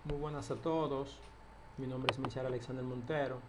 Muy buenas a todos, mi nombre es Michelle Alexander Montero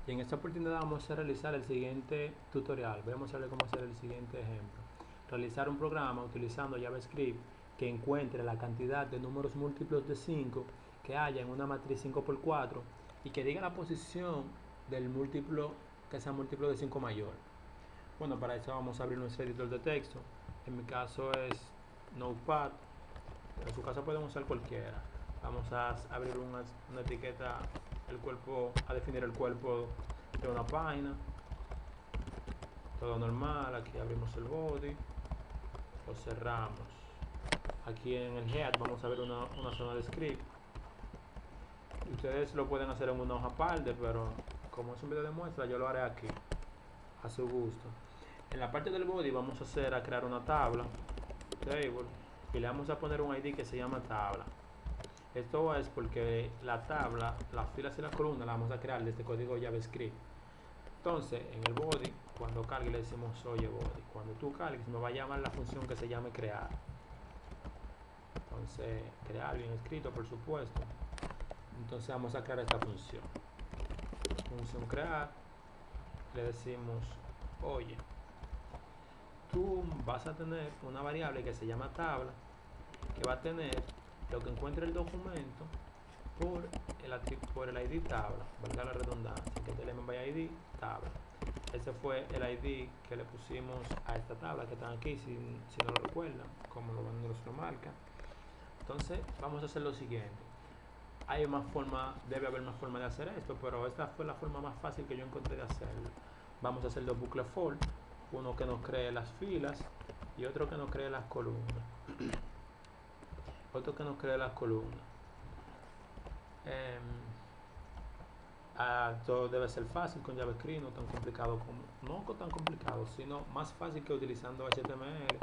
y en esta oportunidad vamos a realizar el siguiente tutorial. Vamos a ver cómo hacer el siguiente ejemplo. Realizar un programa utilizando JavaScript que encuentre la cantidad de números múltiplos de 5 que haya en una matriz 5x4 y que diga la posición del múltiplo que sea múltiplo de 5 mayor. Bueno, para eso vamos a abrir nuestro editor de texto. En mi caso es Notepad. En su caso podemos usar cualquiera. Vamos a abrir una etiqueta, a definir el cuerpo de una página. Todo normal. Aquí abrimos el body, lo cerramos. Aquí en el head vamos a ver una zona de script. Ustedes lo pueden hacer en una hoja aparte, pero como es un video de muestra, yo lo haré aquí, a su gusto. En la parte del body vamos a crear una tabla, table, y le vamos a poner un ID que se llama tabla. Esto es porque la tabla, las filas y las columnas las vamos a crear desde código JavaScript. Entonces, en el body, cuando cargue le decimos oye body. Cuando tú cargues me va a llamar la función que se llame crear. Entonces, crear bien escrito, por supuesto. Entonces vamos a crear esta función. Función crear, le decimos oye. Tú vas a tener una variable que se llama tabla, que va a tener lo que encuentre el documento por el ID tabla, valga la redundancia, que es el MVID tabla. Ese fue el ID que le pusimos a esta tabla que están aquí, si no lo recuerdan, como nos lo marca. Entonces vamos a hacer lo siguiente. Debe haber más forma de hacer esto, pero esta fue la forma más fácil que yo encontré de hacerlo. Vamos a hacer dos bucles for, uno que nos cree las filas y otro que nos cree las columnas. Otro que nos cree las columnas. Todo debe ser fácil con JavaScript, no tan complicado sino más fácil que utilizando HTML.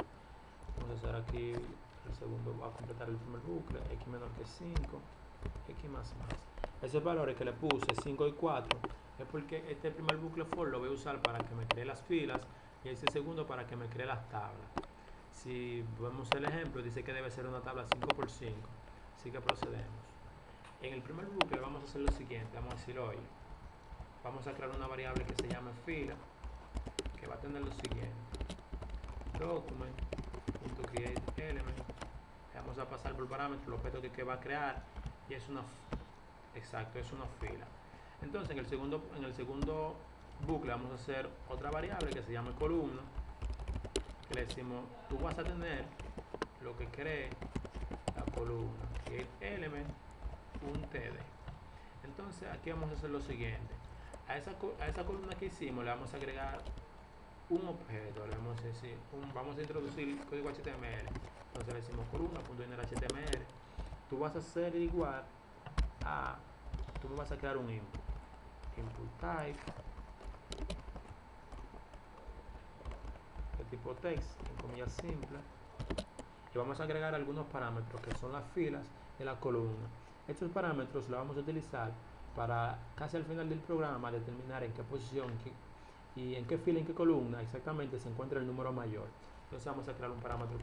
Vamos a hacer aquí el segundo, va a completar el primer bucle, x menor que 5, x más. Esos valores que le puse 5 y 4 es porque este primer bucle for lo voy a usar para que me cree las filas y este segundo para que me cree las tablas. Si vemos el ejemplo, dice que debe ser una tabla 5x5, así que procedemos. En el primer bucle vamos a hacer lo siguiente, vamos a decir hoy, vamos a crear una variable que se llame fila, que va a tener lo siguiente, document.createElement, vamos a pasar por parámetro el objeto que va a crear y es una fila. Entonces en el segundo bucle vamos a hacer otra variable que se llame columna, que le decimos, tú vas a tener lo que cree la columna, que es element.td. Entonces aquí vamos a hacer lo siguiente, a esa columna que hicimos le vamos a agregar un objeto, le vamos a decir, vamos a introducir código HTML. Entonces le decimos columna.innerHTML. Tú vas a hacer igual a, tú me vas a crear un input type de tipo text, en comillas simples, y vamos a agregar algunos parámetros que son las filas de la columna. Estos parámetros los vamos a utilizar para casi al final del programa determinar en qué posición y en qué fila, en qué columna exactamente se encuentra el número mayor. Entonces vamos a crear un parámetro,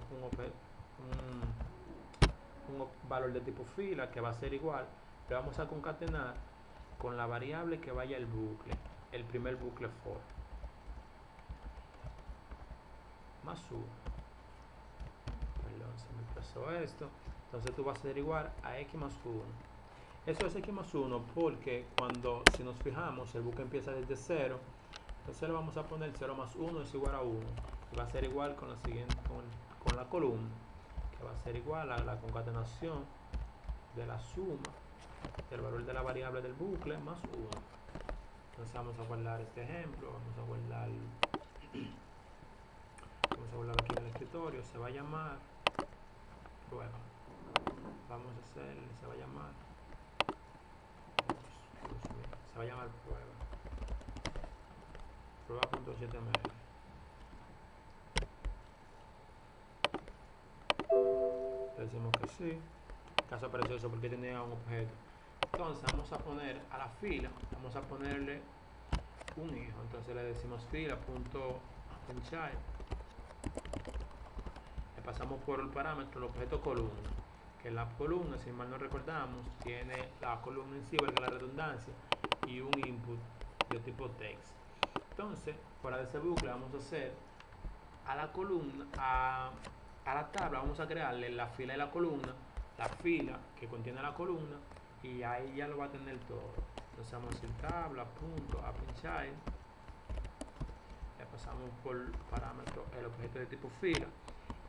un valor de tipo fila que va a ser igual, le vamos a concatenar con la variable que vaya el bucle, el primer bucle for, más 1. Perdón, se me pasó esto. Entonces tú vas a ser igual a x más 1. Eso es x más 1 porque si nos fijamos, el bucle empieza desde 0. Entonces le vamos a poner 0 más 1 es igual a 1. Y va a ser igual con la siguiente, con la columna, que va a ser igual a la concatenación de la suma del valor de la variable del bucle más 1. Entonces vamos a guardar este ejemplo, vamos a guardar aquí en el escritorio, se va a llamar prueba. Se va a llamar prueba.html. Le decimos que sí. Caso apareció eso porque tenía un objeto. Entonces vamos a poner a la fila, vamos a ponerle un hijo. Entonces le decimos fila.child. Le pasamos por el parámetro el objeto columna, que la columna, si mal no recordamos, tiene la columna en sí, valga la redundancia, y un input de tipo text. Entonces, fuera de ese bucle vamos a hacer a la columna, a la tabla vamos a crearle la fila de la columna, la fila que contiene la columna, y ahí ya lo va a tener todo. Entonces vamos a decir tabla, punto, appendChild, le pasamos por parámetro el objeto de tipo fila,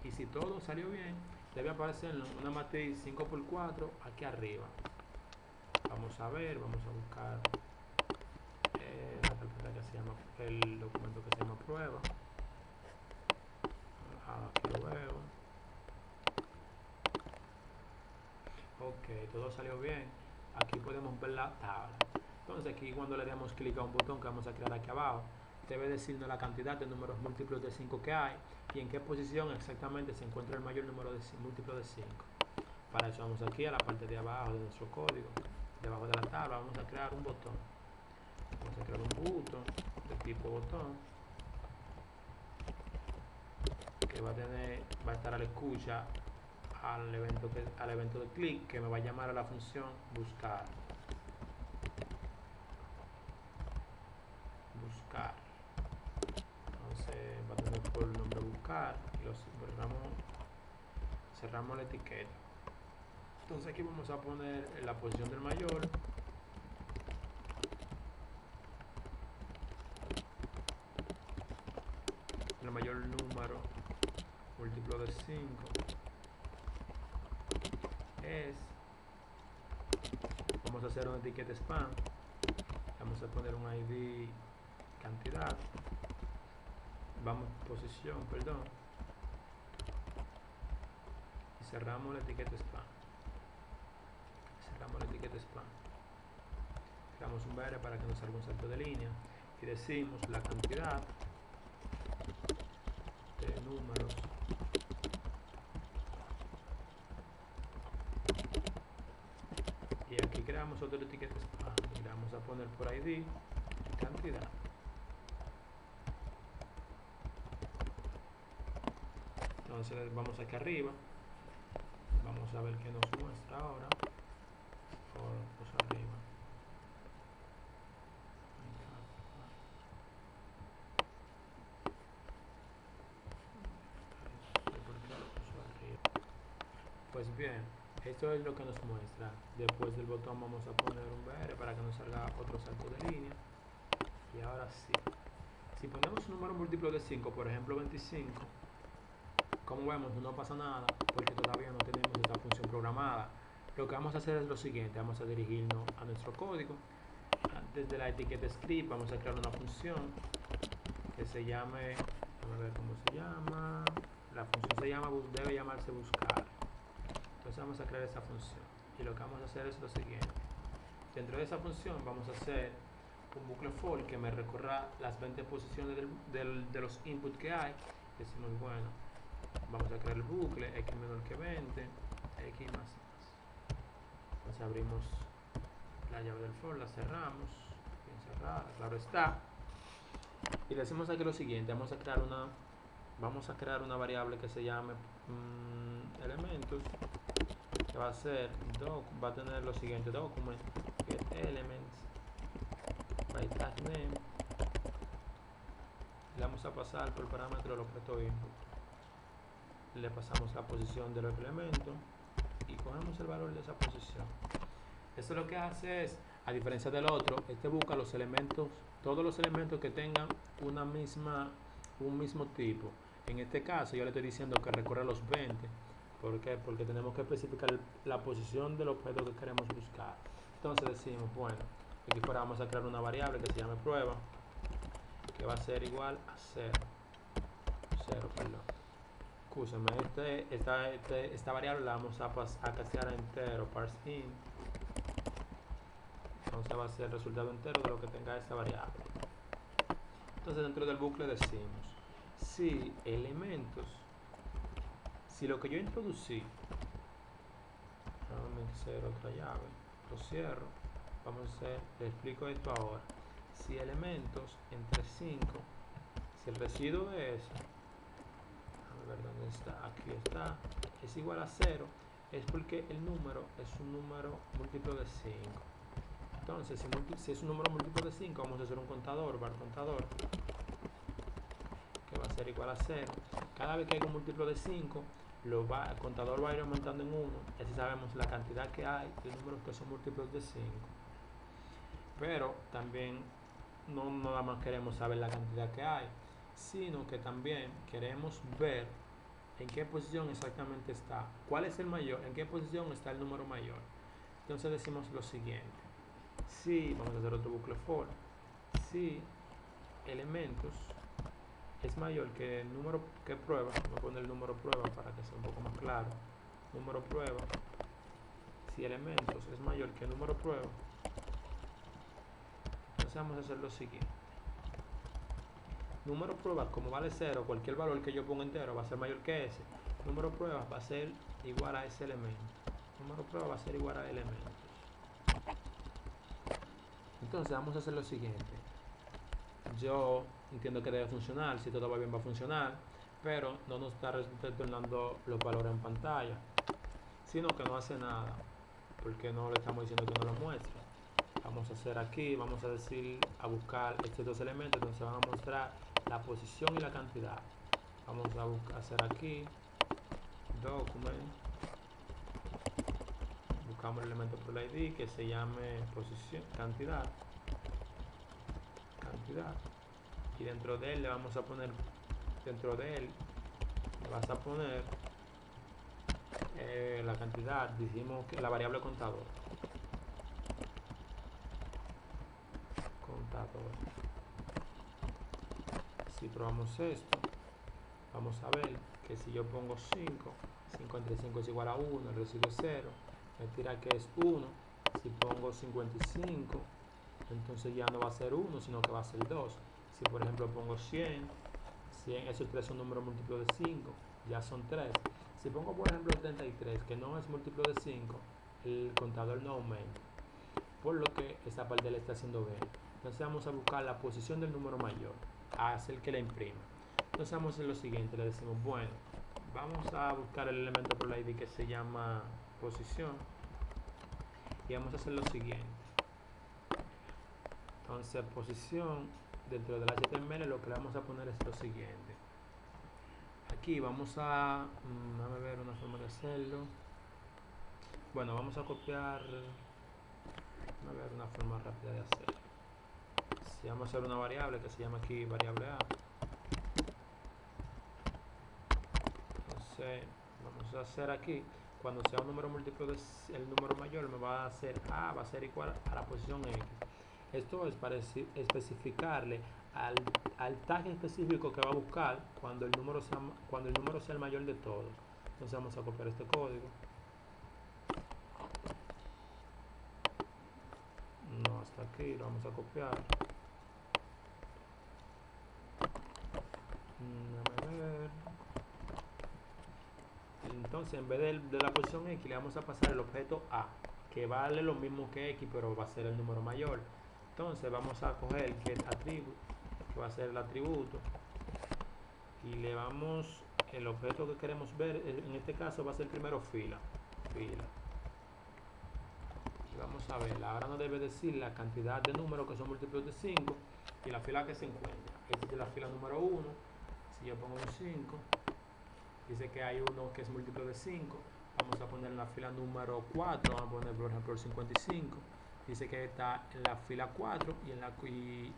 y si todo salió bien, debe aparecer una matriz 5x4 aquí arriba. Vamos a ver, vamos a buscar la carpeta que se llama, el documento que se llama prueba. Aquí lo veo. Ok, todo salió bien. Aquí podemos ver la tabla. Entonces aquí cuando le damos clic a un botón que vamos a crear aquí abajo, debe decirnos la cantidad de números múltiplos de 5 que hay y en qué posición exactamente se encuentra el mayor número de múltiplo de 5. Para eso vamos aquí a la parte de abajo de nuestro código, debajo de la tabla vamos a crear un botón. Vamos a crear un botón de tipo botón que va a estar a la escucha al evento de clic, que me va a llamar a la función buscar. Entonces va a tener por nombre buscar y lo cerramos la etiqueta. Entonces aquí vamos a poner la posición del mayor, el mayor número múltiplo de 5 es, vamos a hacer una etiqueta spam, vamos a poner un ID cantidad, posición, perdón, y cerramos la etiqueta spam. Creamos un BR para que nos salga un salto de línea y decimos la cantidad de números y aquí creamos otra etiqueta spam y le vamos a poner por ID cantidad. Entonces vamos aquí arriba, vamos a ver qué nos muestra ahora. Arriba. Pues bien, esto es lo que nos muestra. Después del botón vamos a poner un BR para que nos salga otro salto de línea. Y ahora sí, si ponemos un número múltiplo de 5, por ejemplo 25, como vemos no pasa nada porque todavía no tenemos esta función programada. Lo que vamos a hacer es lo siguiente, vamos a dirigirnos a nuestro código. Antes de la etiqueta script vamos a crear una función que se llame, vamos a ver cómo se llama, la función se llama, debe llamarse buscar. Entonces vamos a crear esa función y lo que vamos a hacer es lo siguiente. Dentro de esa función vamos a hacer un bucle for que me recorra las 20 posiciones de los inputs que hay. Decimos, bueno, vamos a crear el bucle x menor que 20, x más. Entonces abrimos la llave del for, la cerramos, bien cerrada, claro está. Y le decimos aquí lo siguiente, vamos a crear una variable que se llame elementos, que va a ser va a tener lo siguiente: document get elements by tag name. Le vamos a pasar por parámetro el objeto input, le pasamos la posición del elemento y cogemos el valor de esa posición. Esto lo que hace es, a diferencia del otro, este busca los elementos, todos los elementos que tengan un mismo tipo. En este caso yo le estoy diciendo que recorra los 20. ¿Por qué? Porque tenemos que especificar la posición del objeto que queremos buscar. Entonces decimos, bueno, aquí fuera vamos a crear una variable que se llame prueba, que va a ser igual a 0, perdón. Escúchame, esta variable la vamos a castear a entero, parse int. Entonces va a ser el resultado entero de lo que tenga esta variable. Entonces dentro del bucle decimos, si elementos, si lo que yo introducí, déjame hacer otra llave, lo cierro, vamos a hacer, le explico esto ahora. Si elementos entre 5, si el residuo de eso, a ver dónde está, aquí está, es igual a 0, es porque el número es un número múltiplo de 5. Entonces, si es un número múltiplo de 5, vamos a hacer un contador, var contador, que va a ser igual a 0. Cada vez que hay un múltiplo de 5, el contador va a ir aumentando en 1, y así sabemos la cantidad que hay de números que son múltiplos de 5. Pero también no nada más queremos saber la cantidad que hay, sino que también queremos ver en qué posición exactamente está, cuál es el mayor, en qué posición está el número mayor. Entonces decimos lo siguiente: si, vamos a hacer otro bucle for, si elementos es mayor que el número que prueba, vamos a poner el número prueba para que sea un poco más claro, número prueba, si elementos es mayor que el número prueba, entonces vamos a hacer lo siguiente: número prueba, como vale 0, cualquier valor que yo ponga entero va a ser mayor que ese. Número prueba va a ser igual a ese elemento. Número prueba va a ser igual a elementos. Entonces vamos a hacer lo siguiente: yo entiendo que debe funcionar, si todo va bien va a funcionar, pero no nos está retornando los valores en pantalla, sino que no hace nada, porque no le estamos diciendo que no lo muestre. Vamos a hacer aquí, vamos a decir, a buscar estos dos elementos, entonces van a mostrar la posición y la cantidad. Vamos a hacer aquí, document, buscamos el elemento por el ID que se llame posición, cantidad, y dentro de él le vamos a poner, dentro de él le vas a poner la cantidad, dijimos que la variable contador. Si probamos esto, vamos a ver que si yo pongo 5, 5 entre 5 es igual a 1, el residuo es 0, me tira que es 1. Si pongo 55, entonces ya no va a ser 1, sino que va a ser 2. Si por ejemplo pongo 100, esos 3 son números múltiplos de 5, ya son 3. Si pongo por ejemplo 33, que no es múltiplo de 5, el contador no aumenta, por lo que esta parte le está haciendo bien. Entonces vamos a buscar la posición del número mayor, a hacer que la imprima. Entonces vamos a hacer lo siguiente: le decimos, bueno, vamos a buscar el elemento por la ID que se llama posición, y vamos a hacer lo siguiente. Entonces posición, dentro del HTML lo que le vamos a poner es lo siguiente. Aquí vamos a ver una forma de hacerlo. Bueno, vamos a copiar, a ver una forma rápida de hacerlo. Si vamos a hacer una variable que se llama aquí variable A, entonces vamos a hacer aquí, cuando sea un número múltiplo el número mayor me va a hacer A, va a ser igual a la posición X. Esto es para especificarle al tag específico que va a buscar cuando el número sea el mayor de todos. Entonces vamos a copiar este código. No, hasta aquí lo vamos a copiar. A ver. Entonces en vez de la posición X le vamos a pasar el objeto A, que vale lo mismo que X, pero va a ser el número mayor. Entonces vamos a coger el get attribute, que va a ser el atributo, y le vamos, el objeto que queremos ver, en este caso va a ser primero fila. Y vamos a ver, ahora nos debe decir la cantidad de números que son múltiplos de 5 y la fila que se encuentra. Esta es la fila número 1. Si yo pongo un 5, dice que hay uno que es múltiplo de 5. Vamos a poner en la fila número 4, vamos a poner por ejemplo el 55. Dice que está en la fila 4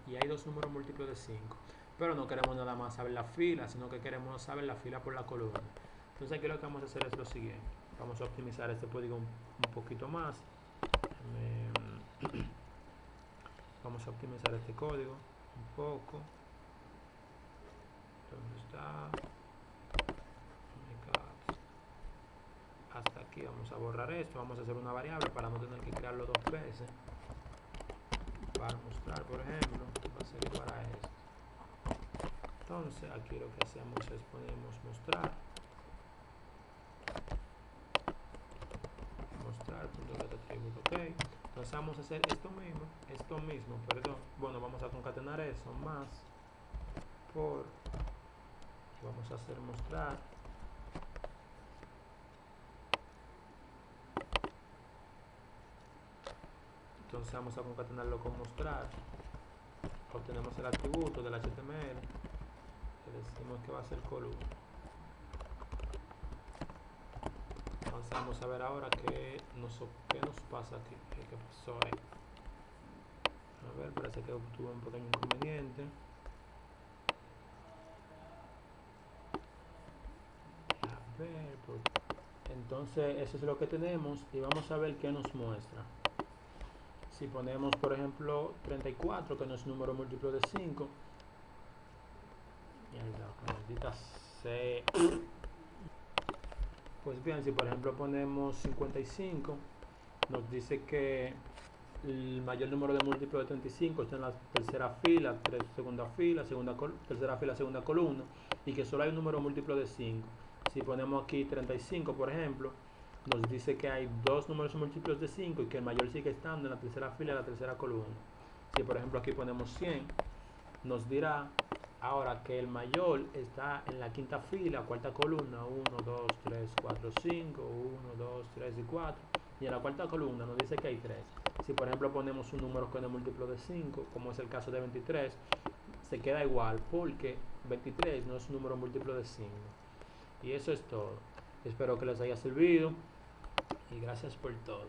y hay dos números múltiplos de 5. Pero no queremos nada más saber la fila, sino que queremos saber la fila por la columna. Entonces aquí lo que vamos a hacer es lo siguiente. Vamos a optimizar este código un poquito más. Vamos a optimizar este código un poco. ¿Dónde está? Hasta aquí vamos a borrar esto. Vamos a hacer una variable para no tener que crearlo dos veces. Para mostrar, por ejemplo, va a ser igual a esto. Entonces aquí lo que hacemos es ponemos mostrar atributo, ok. Entonces vamos a hacer esto mismo, perdón. Bueno, vamos a concatenar eso más por, vamos a hacer mostrar Entonces vamos a concatenarlo con mostrar. Obtenemos el atributo del HTML. Le decimos que va a ser columna. Entonces vamos a ver ahora qué nos pasa aquí. ¿Qué pasó ahí? A ver, parece que tuvo un pequeño inconveniente. A ver, pues. Entonces eso es lo que tenemos y vamos a ver qué nos muestra. Si ponemos por ejemplo 34, que no es número múltiplo de 5, maldita sea. Pues bien, si por ejemplo ponemos 55, nos dice que el mayor número de múltiplos de 35 está en la tercera fila, segunda fila, tercera fila, segunda columna, y que solo hay un número múltiplo de 5. Si ponemos aquí 35, por ejemplo, nos dice que hay dos números múltiplos de 5 y que el mayor sigue estando en la tercera fila, la tercera columna. Si por ejemplo aquí ponemos 100, nos dirá ahora que el mayor está en la quinta fila, cuarta columna, 1, 2, 3, 4, 5, 1, 2, 3 y 4. Y en la cuarta columna nos dice que hay 3. Si por ejemplo ponemos un número con el múltiplo de 5, como es el caso de 23, se queda igual porque 23 no es un número múltiplo de 5. Y eso es todo. Espero que les haya servido y gracias por todo.